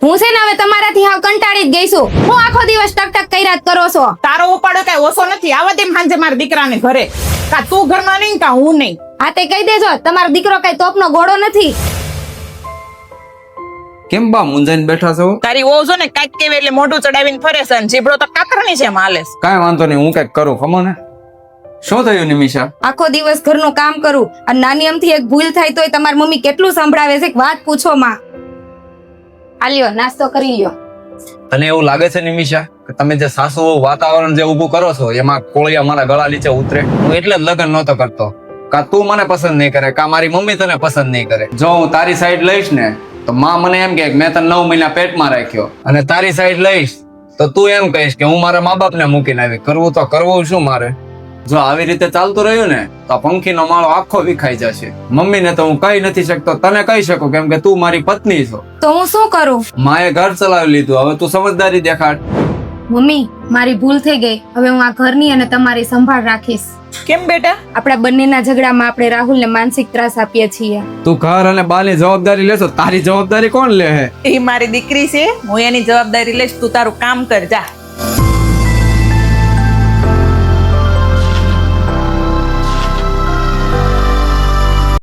હું છે ને હવે તમારાથી હાવ કંટાળી જ ગઈ છું. હું આખો દિવસ ટક ટક કર્યા જ કરો છો. તારો ઉપાડો કઈ ઓછો નથી. આવા તેમ સાંજે મારા દીકરાને ઘરે કા તું ઘરમાં નહીં કા હું નહીં. આ તે કહી દેજો તમારો દીકરો કઈ તોપનો ગોળો નથી. કેમ બા મુંજાઈને બેઠા છો? તારી વહુ જો ને કાંઈક કેવી એટલે મોઢું ચડાવીને ફરે છે અને જીભડો તો કાતરની છે માલે છે. કાંઈ વાંધો નહીં, હું કઈક કરું. ખમો ને શું થયું નિમિષા? આખો દિવસ ઘરનું કામ કરું અને નાની અમથી એક ભૂલ થાય તોય તમારી મમ્મી કેટલું સંભળાવે છે કે વાત પૂછો માં. આલ્યો નાસ્તો કરી લ્યો. તને એવું લાગે છે નિમિષા કે તમે જે સાસુ વાતાવરણ જે ઊભું કરો છો એમાં કોળિયા મારા ગળા નીચે ઉતરે? હું એટલે જ લગ્ન નહોતો કરતો. કા તું મને પસંદ નહીં કરે કા મારી મમ્મી તને પસંદ નહીં કરે. જો હું તારી સાઈડ લઈશ ને તો માં મને એમ કે મેં તને 9 મહિના પેટમાં રાખ્યો, અને તારી સાઈડ લઈશ તો તું એમ કહીશ કે હું મારા મા બાપને મૂકીને આવી. કરવું તો કરવું શું મારે? જો આવી રીતે ચાલતું રહ્યું ને તો આ પંખીનો માળો આખો વિખાઈ જશે. મમ્મીને તો હું કહી નથી શકતો, તને કહી શકું કેમ કે તું મારી પત્ની છો. તો હું શું કરું? માએ ઘર ચલાવી લીધું, હવે તું સમજદારી દેખાડ. મમ્મી મારી ભૂલ થઈ ગઈ. હવે હું આ ઘરની અને તમારી સંભાળ રાખીશ. કેમ બેટા? આપણા બંનેના ઝઘડામાં આપણે રાહુલને માનસિક ત્રાસ આપીએ છીએ. તું ઘર અને બાની જવાબદારી લેશો, તારી જવાબદારી કોણ લે? એ મારી દીકરી છે, હું એની જવાબદારી લઈશ. તું તારું કામ કર જા.